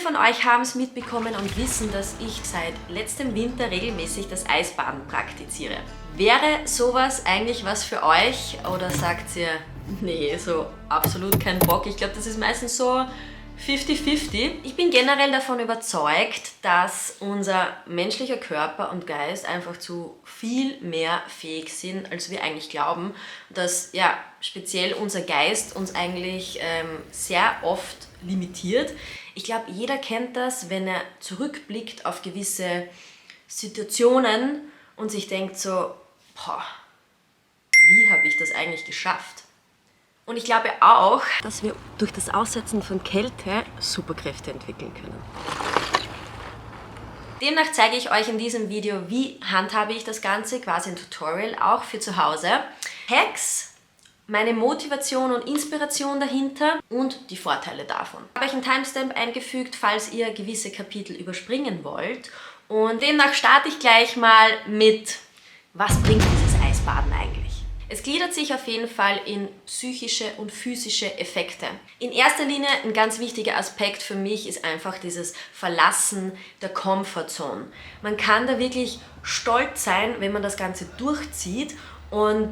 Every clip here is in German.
von euch haben es mitbekommen und wissen, dass ich seit letztem Winter regelmäßig das Eisbaden praktiziere. Wäre sowas eigentlich was für euch oder sagt ihr, nee, so absolut kein Bock? Ich glaube, das ist meistens so 50-50. Ich bin generell davon überzeugt, dass unser menschlicher Körper und Geist einfach zu viel mehr fähig sind, als wir eigentlich glauben. Dass ja speziell unser Geist uns eigentlich sehr oft limitiert. Ich glaube, jeder kennt das, wenn er zurückblickt auf gewisse Situationen und sich denkt so, boah, wie habe ich das eigentlich geschafft? Und ich glaube auch, dass wir durch das Aussetzen von Kälte Superkräfte entwickeln können. Demnach zeige ich euch in diesem Video, wie handhabe ich das Ganze, quasi ein Tutorial auch für zu Hause. Hacks, meine Motivation und Inspiration dahinter und die Vorteile davon. Ich habe euch einen Timestamp eingefügt, falls ihr gewisse Kapitel überspringen wollt. Und demnach starte ich gleich mal mit, was bringt dieses Eisbaden eigentlich? Es gliedert sich auf jeden Fall in psychische und physische Effekte. In erster Linie ein ganz wichtiger Aspekt für mich ist einfach dieses Verlassen der Comfortzone. Man kann da wirklich stolz sein, wenn man das Ganze durchzieht, und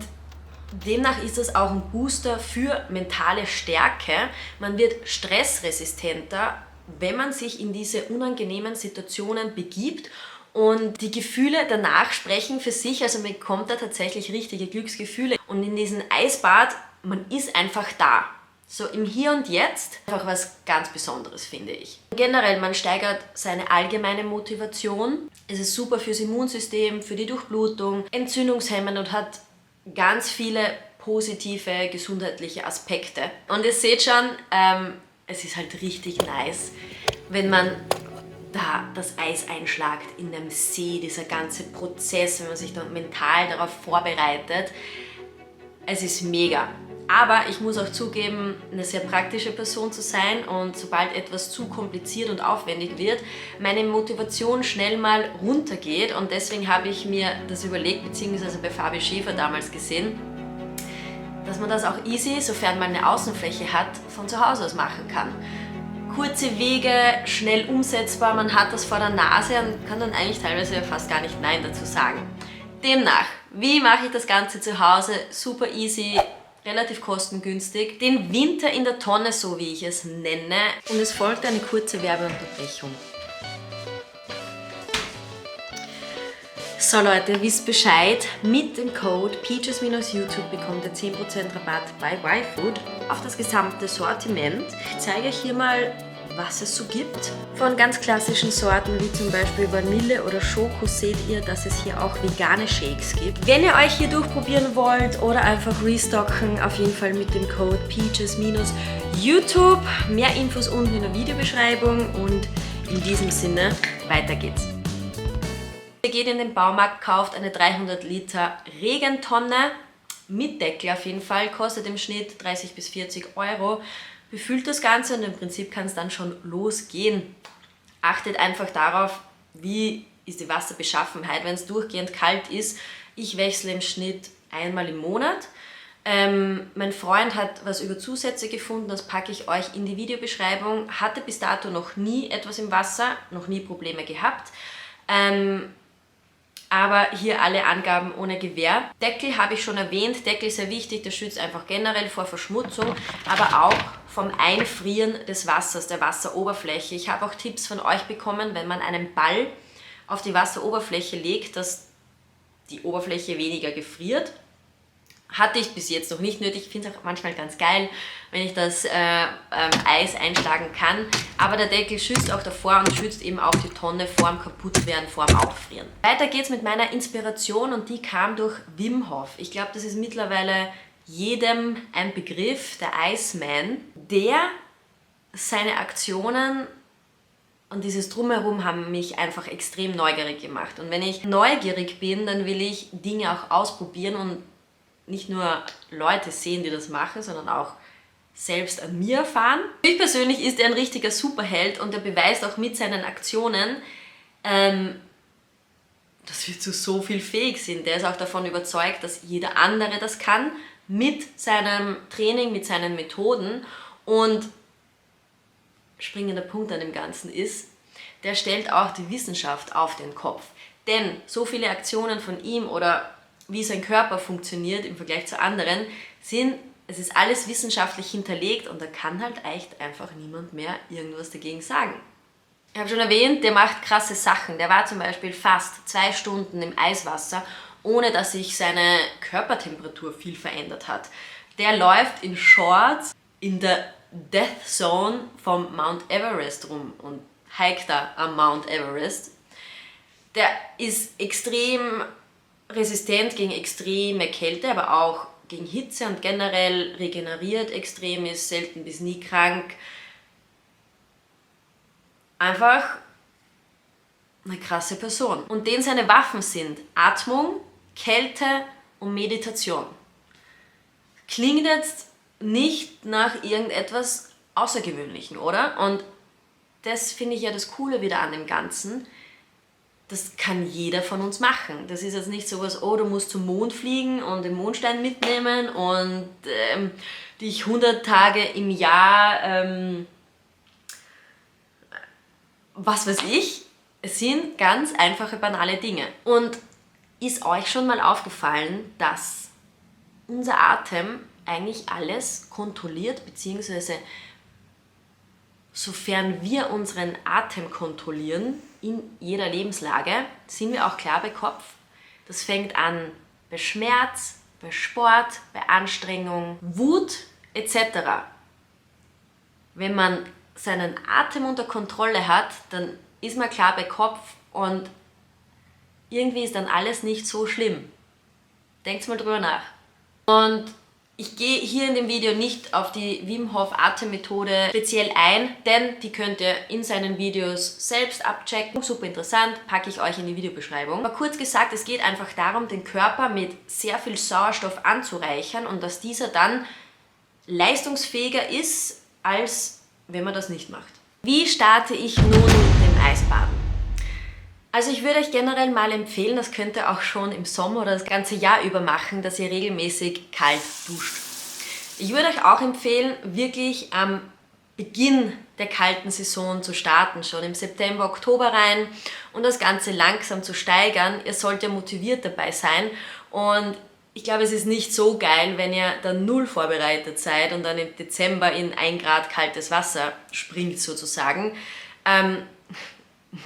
demnach ist das auch ein Booster für mentale Stärke. Man wird stressresistenter, wenn man sich in diese unangenehmen Situationen begibt. Und die Gefühle danach sprechen für sich, also man bekommt da tatsächlich richtige Glücksgefühle. Und in diesem Eisbad, man ist einfach da. So im Hier und Jetzt, einfach was ganz Besonderes, finde ich. Generell, man steigert seine allgemeine Motivation. Es ist super fürs Immunsystem, für die Durchblutung, entzündungshemmend und hat ganz viele positive gesundheitliche Aspekte. Und ihr seht schon, es ist halt richtig nice, wenn man da das Eis einschlagt in einem See, dieser ganze Prozess, wenn man sich dann mental darauf vorbereitet. Es ist mega. Aber ich muss auch zugeben, eine sehr praktische Person zu sein, und sobald etwas zu kompliziert und aufwendig wird, meine Motivation schnell mal runtergeht, und deswegen habe ich mir das überlegt, beziehungsweise bei Fabi Schäfer damals gesehen, dass man das auch easy, sofern man eine Außenfläche hat, von zu Hause aus machen kann. Kurze Wege, schnell umsetzbar, man hat das vor der Nase und kann dann eigentlich teilweise fast gar nicht Nein dazu sagen. Demnach, wie mache ich das Ganze zu Hause? Super easy, relativ kostengünstig. Den Winter in der Tonne, so wie ich es nenne. Und es folgt eine kurze Werbeunterbrechung. So Leute, wisst Bescheid, mit dem Code PEACHES-YouTube bekommt ihr 10% Rabatt bei YFood auf das gesamte Sortiment. Ich zeige euch hier mal, was es so gibt. Von ganz klassischen Sorten wie zum Beispiel Vanille oder Schoko seht ihr, dass es hier auch vegane Shakes gibt. Wenn ihr euch hier durchprobieren wollt oder einfach restocken, auf jeden Fall mit dem Code PEACHES-YouTube. Mehr Infos unten in der Videobeschreibung, und in diesem Sinne, weiter geht's. Ihr geht in den Baumarkt, kauft eine 300 Liter Regentonne mit Deckel auf jeden Fall, kostet im Schnitt 30 bis 40 Euro. Befüllt das Ganze und im Prinzip kann es dann schon losgehen. Achtet einfach darauf, wie ist die Wasserbeschaffenheit, wenn es durchgehend kalt ist. Ich wechsle im Schnitt einmal im Monat. Mein Freund hat was über Zusätze gefunden, das packe ich euch in die Videobeschreibung. Hatte bis dato noch nie etwas im Wasser, noch nie Probleme gehabt. Aber hier alle Angaben ohne Gewähr. Deckel habe ich schon erwähnt. Deckel ist sehr wichtig, der schützt einfach generell vor Verschmutzung, aber auch vom Einfrieren des Wassers, der Wasseroberfläche. Ich habe auch Tipps von euch bekommen, wenn man einen Ball auf die Wasseroberfläche legt, dass die Oberfläche weniger gefriert. Hatte ich bis jetzt noch nicht nötig. Ich finde es auch manchmal ganz geil, wenn ich das Eis einschlagen kann. Aber der Deckel schützt auch davor und schützt eben auch die Tonne vorm Kaputtwerden, vorm Auffrieren. Weiter geht's mit meiner Inspiration, und die kam durch Wim Hof. Ich glaube, das ist mittlerweile jedem ein Begriff, der Iceman, der seine Aktionen und dieses Drumherum haben mich einfach extrem neugierig gemacht. Und wenn ich neugierig bin, dann will ich Dinge auch ausprobieren und nicht nur Leute sehen, die das machen, sondern auch selbst an mir erfahren. Für mich persönlich ist er ein richtiger Superheld, und er beweist auch mit seinen Aktionen, dass wir zu so viel fähig sind. Der ist auch davon überzeugt, dass jeder andere das kann, mit seinem Training, mit seinen Methoden, und springender Punkt an dem Ganzen ist, der stellt auch die Wissenschaft auf den Kopf. Denn so viele Aktionen von ihm oder wie sein Körper funktioniert im Vergleich zu anderen, es ist alles wissenschaftlich hinterlegt und da kann halt echt einfach niemand mehr irgendwas dagegen sagen. Ich habe schon erwähnt, der macht krasse Sachen. Der war zum Beispiel fast 2 Stunden im Eiswasser, ohne dass sich seine Körpertemperatur viel verändert hat. Der läuft in Shorts in der Death Zone vom Mount Everest rum und hiked da am Mount Everest. Der ist extrem resistent gegen extreme Kälte, aber auch gegen Hitze und generell regeneriert extrem, ist selten bis nie krank. Einfach eine krasse Person. Und den seine Waffen sind Atmung, Kälte und Meditation. Klingt jetzt nicht nach irgendetwas Außergewöhnlichem, oder? Und das finde ich ja das Coole wieder an dem Ganzen. Das kann jeder von uns machen. Das ist jetzt nicht sowas, oh, du musst zum Mond fliegen und den Mondstein mitnehmen und dich 100 Tage im Jahr, was weiß ich. Es sind ganz einfache, banale Dinge. Und ist euch schon mal aufgefallen, dass unser Atem eigentlich alles kontrolliert, beziehungsweise sofern wir unseren Atem kontrollieren, in jeder Lebenslage, sind wir auch klar bei Kopf. Das fängt an bei Schmerz, bei Sport, bei Anstrengung, Wut etc. Wenn man seinen Atem unter Kontrolle hat, dann ist man klar bei Kopf und irgendwie ist dann alles nicht so schlimm. Denkt mal drüber nach. Und ich gehe hier in dem Video nicht auf die Wim Hof Atemmethode speziell ein, denn die könnt ihr in seinen Videos selbst abchecken. Super interessant, packe ich euch in die Videobeschreibung. Aber kurz gesagt, es geht einfach darum, den Körper mit sehr viel Sauerstoff anzureichern und dass dieser dann leistungsfähiger ist, als wenn man das nicht macht. Wie starte ich nun mit dem Eisbaden? Also ich würde euch generell mal empfehlen, das könnt ihr auch schon im Sommer oder das ganze Jahr über machen, dass ihr regelmäßig kalt duscht. Ich würde euch auch empfehlen, wirklich am Beginn der kalten Saison zu starten, schon im September, Oktober rein und das Ganze langsam zu steigern. Ihr sollt ja motiviert dabei sein und ich glaube, es ist nicht so geil, wenn ihr dann null vorbereitet seid und dann im Dezember in 1 Grad kaltes Wasser springt sozusagen.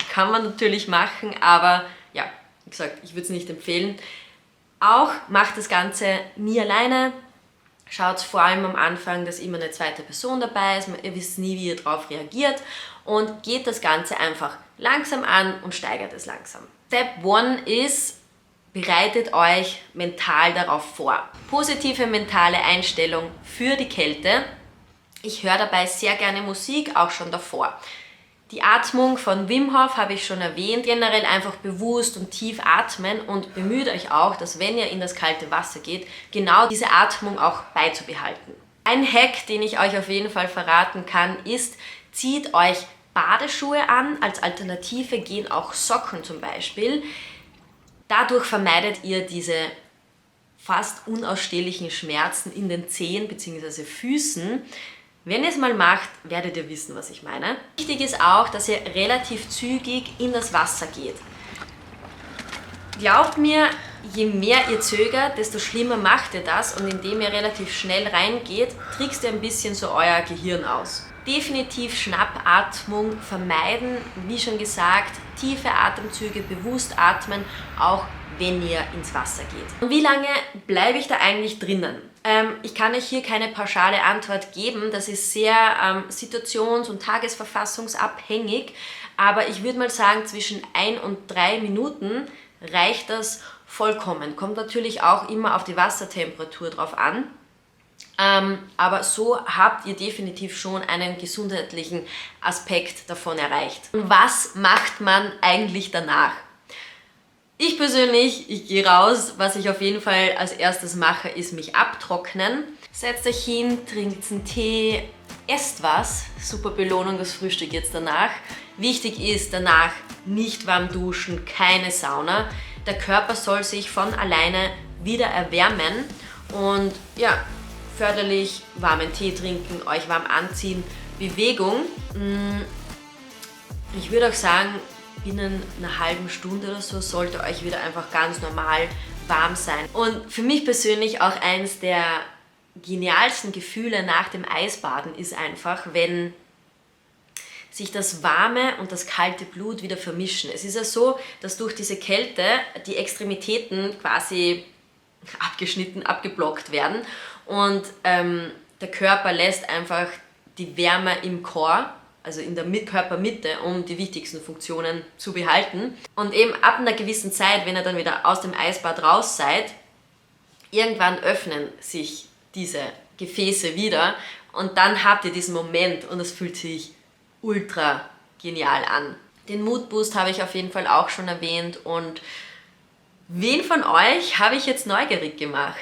Kann man natürlich machen, aber ja, wie gesagt, ich würde es nicht empfehlen. Auch macht das Ganze nie alleine. Schaut vor allem am Anfang, dass immer eine zweite Person dabei ist. Ihr wisst nie, wie ihr darauf reagiert. Und geht das Ganze einfach langsam an und steigert es langsam. Step 1 ist, bereitet euch mental darauf vor. Positive mentale Einstellung für die Kälte. Ich höre dabei sehr gerne Musik, auch schon davor. Die Atmung von Wim Hof habe ich schon erwähnt. Generell einfach bewusst und tief atmen und bemüht euch auch, dass wenn ihr in das kalte Wasser geht, genau diese Atmung auch beizubehalten. Ein Hack, den ich euch auf jeden Fall verraten kann, ist, zieht euch Badeschuhe an. Als Alternative gehen auch Socken zum Beispiel. Dadurch vermeidet ihr diese fast unausstehlichen Schmerzen in den Zehen bzw. Füßen. Wenn ihr es mal macht, werdet ihr wissen, was ich meine. Wichtig ist auch, dass ihr relativ zügig in das Wasser geht. Glaubt mir, je mehr ihr zögert, desto schlimmer macht ihr das und indem ihr relativ schnell reingeht, trickst ihr ein bisschen so euer Gehirn aus. Definitiv Schnappatmung vermeiden, wie schon gesagt, tiefe Atemzüge, bewusst atmen, auch wenn ihr ins Wasser geht. Und wie lange bleibe ich da eigentlich drinnen? Ich kann euch hier keine pauschale Antwort geben, das ist sehr situations- und tagesverfassungsabhängig, aber ich würde mal sagen, zwischen 1 und 3 Minuten reicht das vollkommen. Kommt natürlich auch immer auf die Wassertemperatur drauf an, aber so habt ihr definitiv schon einen gesundheitlichen Aspekt davon erreicht. Und was macht man eigentlich danach? Ich persönlich, ich gehe raus. Was ich auf jeden Fall als erstes mache, ist mich abtrocknen. Setzt euch hin, trinkt einen Tee, esst was. Super Belohnung, das Frühstück jetzt danach. Wichtig ist danach nicht warm duschen, keine Sauna. Der Körper soll sich von alleine wieder erwärmen und ja, förderlich warmen Tee trinken, euch warm anziehen, Bewegung. Ich würde auch sagen, binnen einer halben Stunde oder so sollte euch wieder einfach ganz normal warm sein. Und für mich persönlich auch eines der genialsten Gefühle nach dem Eisbaden ist einfach, wenn sich das warme und das kalte Blut wieder vermischen. Es ist ja so, dass durch diese Kälte die Extremitäten quasi abgeschnitten, abgeblockt werden und der Körper lässt einfach die Wärme im Core, also in der Körpermitte, um die wichtigsten Funktionen zu behalten. Und eben ab einer gewissen Zeit, wenn ihr dann wieder aus dem Eisbad raus seid, irgendwann öffnen sich diese Gefäße wieder und dann habt ihr diesen Moment und es fühlt sich ultra genial an. Den Moodboost habe ich auf jeden Fall auch schon erwähnt und wen von euch habe ich jetzt neugierig gemacht?